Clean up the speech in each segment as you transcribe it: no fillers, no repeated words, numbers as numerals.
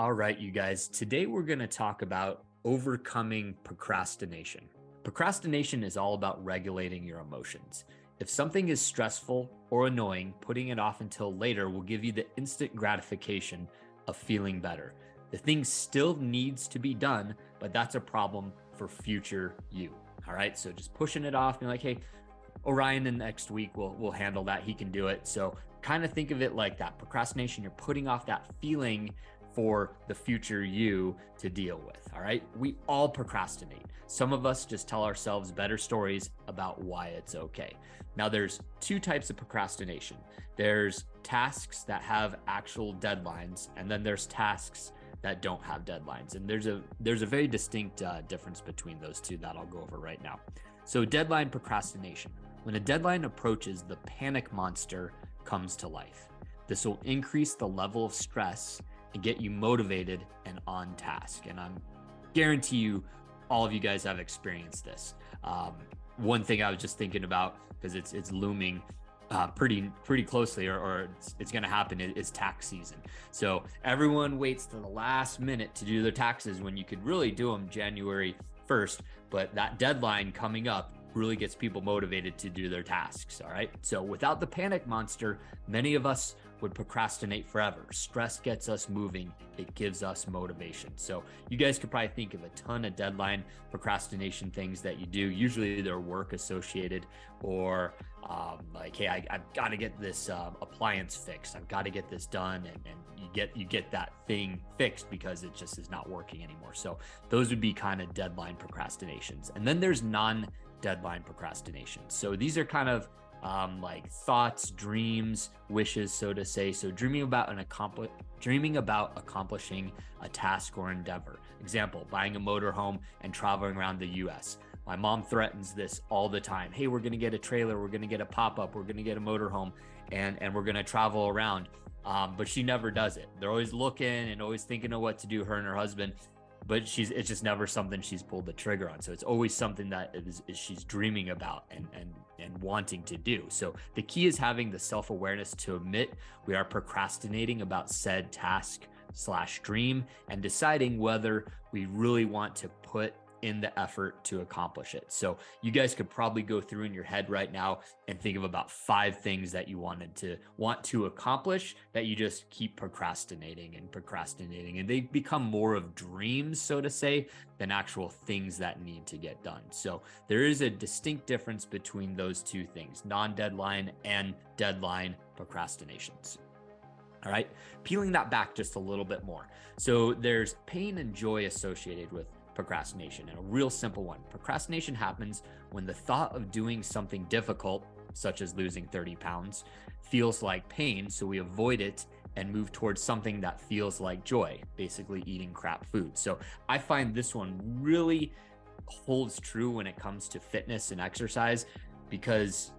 All right, you guys, today we're going to talk about overcoming procrastination. Procrastination is all about regulating your emotions. If something is stressful or annoying, putting it off until later will give you the instant gratification of feeling better. The thing still needs to be done, but that's a problem for future you. All right, so just pushing it off and like, hey, Orion in next week will handle that. He can do it. So kind of think of it like that. Procrastination, you're putting off that feeling for the future you to deal with. All right. We all procrastinate. Some of us just tell ourselves better stories about why it's okay. Now, there's two types of procrastination. There's tasks that have actual deadlines, and then there's tasks that don't have deadlines. And there's a very distinct difference between those two that I'll go over right now. So deadline procrastination. When a deadline approaches, the panic monster comes to life. This will increase the level of stress and get you motivated and on task. And I guarantee you, all of you guys have experienced this. One thing I was just thinking about, because it's looming pretty closely, or it's going to happen, is tax season. So everyone waits to the last minute to do their taxes when you could really do them January 1st, but that deadline coming up really gets people motivated to do their tasks. All right. So without the panic monster, many of us would procrastinate forever. Stress gets us moving. It gives us motivation. So you guys could probably think of a ton of deadline procrastination things that you do. Usually they're work associated, or like, hey, I've got to get this appliance fixed. I've got to get this done. And you get that thing fixed because it just is not working anymore. So those would be kind of deadline procrastinations. And then there's non-deadline procrastination. So these are kind of like thoughts, dreams, wishes, so to say. So dreaming about accomplishing a task or endeavor. Example, buying a motorhome and traveling around the US. My mom threatens this all the time. Hey, we're going to get a trailer. We're going to get a pop-up. We're going to get a motorhome and we're going to travel around. But she never does it. They're always looking and always thinking of what to do, her and her husband. But it's just never something she's pulled the trigger on. So it's always something that is she's dreaming about and wanting to do. So the key is having the self-awareness to admit we are procrastinating about said task/dream and deciding whether we really want to put in the effort to accomplish it. So you guys could probably go through in your head right now and think of about 5 things that you want to accomplish that you just keep procrastinating, and they become more of dreams, so to say, than actual things that need to get done. So there is a distinct difference between those two things, non-deadline and deadline procrastinations. All right, peeling that back just a little bit more. So there's pain and joy associated with procrastination, and a real simple one. Procrastination happens when the thought of doing something difficult, such as losing 30 pounds, feels like pain, so we avoid it and move towards something that feels like joy, basically eating crap food. So I find this one really holds true when it comes to fitness and exercise, because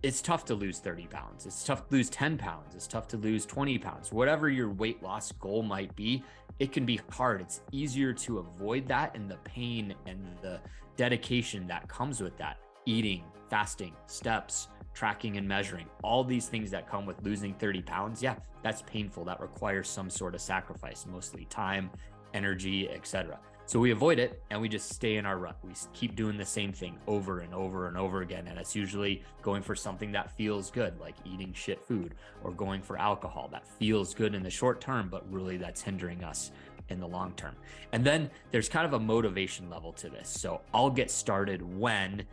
it's tough to lose 30 pounds. It's tough to lose 10 pounds. It's tough to lose 20 pounds. Whatever your weight loss goal might be, it can be hard. It's easier to avoid that and the pain and the dedication that comes with that. Eating, fasting, steps, tracking and measuring, all these things that come with losing 30 pounds. Yeah, that's painful. That requires some sort of sacrifice, mostly time, energy, etc. So we avoid it and we just stay in our rut. We keep doing the same thing over and over and over again. And it's usually going for something that feels good, like eating shit food, or going for alcohol that feels good in the short term, but really that's hindering us in the long term. And then there's kind of a motivation level to this. So I'll get started when ...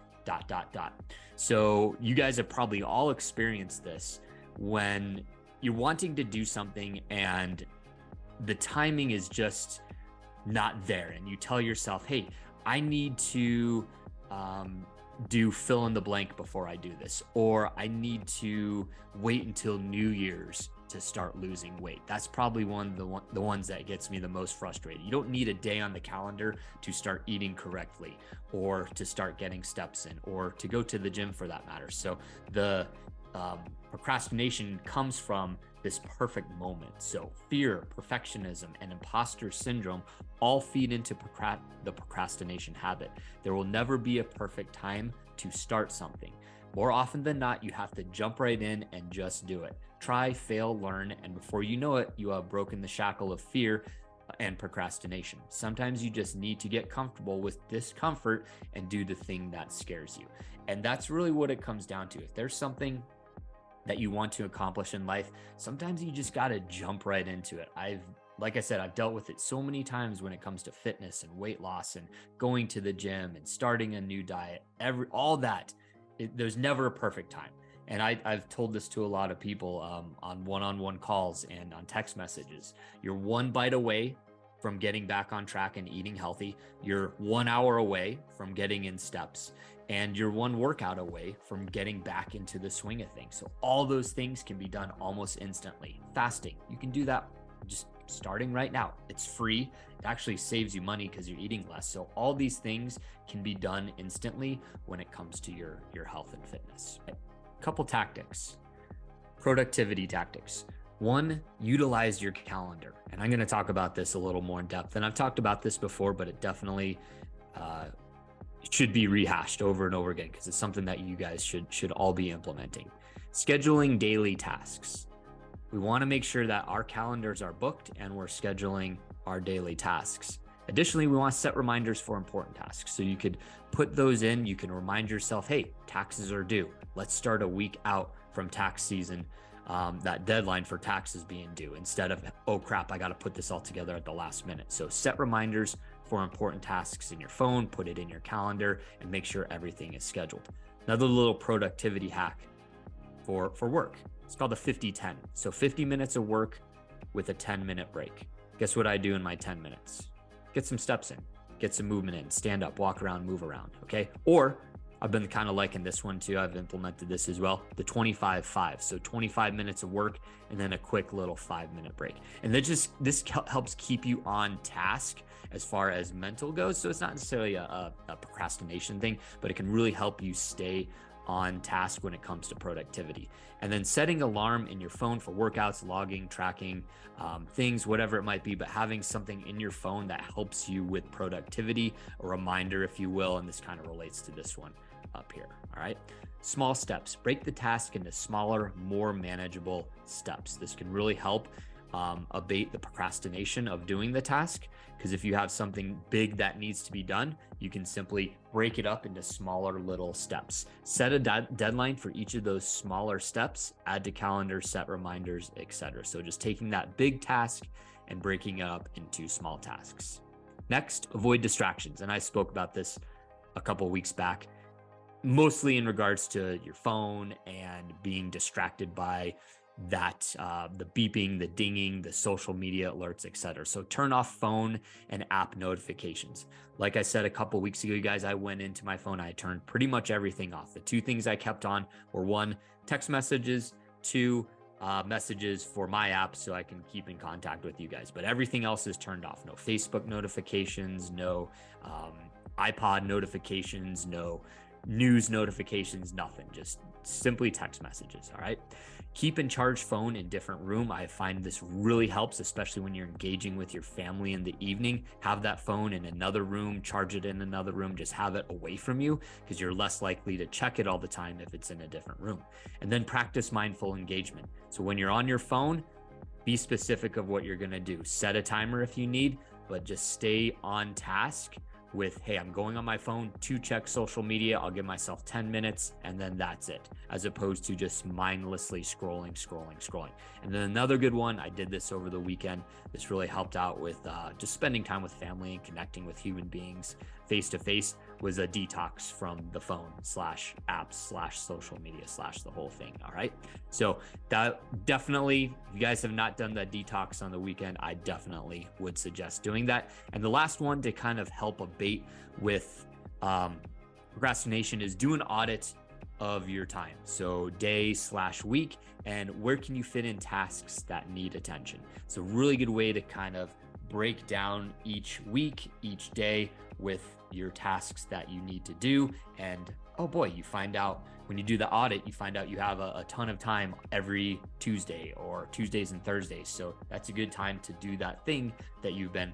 So you guys have probably all experienced this when you're wanting to do something and the timing is just not there, and you tell yourself, hey, I need to do fill in the blank before I do this, or I need to wait until New Year's to start losing weight. That's probably one of the ones that gets me the most frustrated. You don't need a day on the calendar to start eating correctly, or to start getting steps in, or to go to the gym for that matter. So the procrastination comes from this perfect moment. So fear, perfectionism, and imposter syndrome all feed into the procrastination habit. There will never be a perfect time to start something. More often than not, you have to jump right in and just do it. Try, fail, learn, and before you know it, you have broken the shackle of fear and procrastination. Sometimes you just need to get comfortable with discomfort and do the thing that scares you. And that's really what it comes down to. If there's something that you want to accomplish in life, sometimes you just got to jump right into it. Like I said, I've dealt with it so many times when it comes to fitness and weight loss and going to the gym and starting a new diet, all that. There's never a perfect time. And I've told this to a lot of people on one-on-one calls and on text messages. You're one bite away from getting back on track and eating healthy. You're 1 hour away from getting in steps, and you're one workout away from getting back into the swing of things. So all those things can be done almost instantly. Fasting, you can do that just starting right now. It's free. It actually saves you money because you're eating less. So all these things can be done instantly when it comes to your health and fitness. A couple tactics, productivity tactics. One, utilize your calendar. And I'm going to talk about this a little more in depth. And I've talked about this before, but it definitely should be rehashed over and over again because it's something that you guys should all be implementing. Scheduling daily tasks. We want to make sure that our calendars are booked and we're scheduling our daily tasks. Additionally, we want to set reminders for important tasks. So you could put those in. You can remind yourself, hey, taxes are due. Let's start a week out from tax season. That deadline for taxes being due, instead of, oh crap, I got to put this all together at the last minute. So set reminders for important tasks in your phone, put it in your calendar, and make sure everything is scheduled. Another little productivity hack for work. It's called the 50-10. So 50 minutes of work with a 10-minute break. Guess what I do in my 10 minutes? Get some steps in, get some movement in, stand up, walk around, move around, okay? Or I've been kind of liking this one too. I've implemented this as well, the 25-5. So 25 minutes of work and then a quick little 5-minute break. And this helps keep you on task as far as mental goes. So it's not necessarily a procrastination thing, but it can really help you stay on task when it comes to productivity. And then setting alarm in your phone for workouts, logging, tracking, things, whatever it might be, but having something in your phone that helps you with productivity, a reminder, if you will. And this kind of relates to this one up here. All right. Small steps. Break the task into smaller, more manageable steps. This can really help abate the procrastination of doing the task. Because if you have something big that needs to be done, you can simply break it up into smaller little steps. Set a deadline for each of those smaller steps, add to calendar, set reminders, etc. So just taking that big task and breaking it up into small tasks. Next, avoid distractions. And I spoke about this a couple of weeks back, mostly in regards to your phone and being distracted by that, the beeping, the dinging, the social media alerts, etc. So turn off phone and app notifications. Like I said a couple of weeks ago, you guys, I went into my phone, I turned pretty much everything off. The two things I kept on were 1, text messages, 2, messages for my app so I can keep in contact with you guys. But everything else is turned off. No Facebook notifications, no iPod notifications, no news notifications, nothing, just simply text messages. All right. Keep in charge phone in different room. I find this really helps, especially when you're engaging with your family in the evening. Have that phone in another room, charge it in another room, just have it away from you because you're less likely to check it all the time if it's in a different room. And then practice mindful engagement. So when you're on your phone, be specific of what you're going to do. Set a timer if you need, but just stay on task with, hey, I'm going on my phone to check social media. I'll give myself 10 minutes and then that's it, as opposed to just mindlessly scrolling. And then another good one, I did this over the weekend. This really helped out with just spending time with family and connecting with human beings face to face, was a detox from the phone /apps /social media / the whole thing. All right. So that definitely, if you guys have not done that detox on the weekend, I definitely would suggest doing that. And the last one to kind of help abate with procrastination is do an audit of your time. So day / week, and where can you fit in tasks that need attention? It's a really good way to kind of break down each week, each day with your tasks that you need to do. And oh boy, you find out when you do the audit, you find out you have a ton of time every Tuesday or Tuesdays and Thursdays. So that's a good time to do that thing that you've been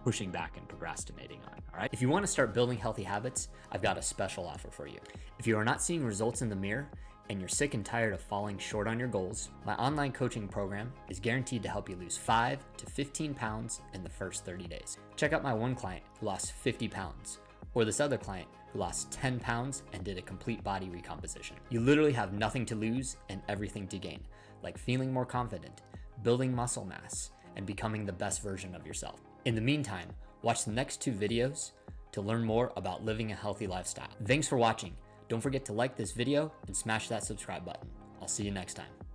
pushing back and procrastinating on. All right. If you want to start building healthy habits, I've got a special offer for you. If you are not seeing results in the mirror and you're sick and tired of falling short on your goals, my online coaching program is guaranteed to help you lose 5 to 15 pounds in the first 30 days. Check out my one client who lost 50 pounds, or this other client who lost 10 pounds and did a complete body recomposition. You literally have nothing to lose and everything to gain, like feeling more confident, building muscle mass, and becoming the best version of yourself. In the meantime, watch the next 2 videos to learn more about living a healthy lifestyle. Thanks for watching. Don't forget to like this video and smash that subscribe button. I'll see you next time.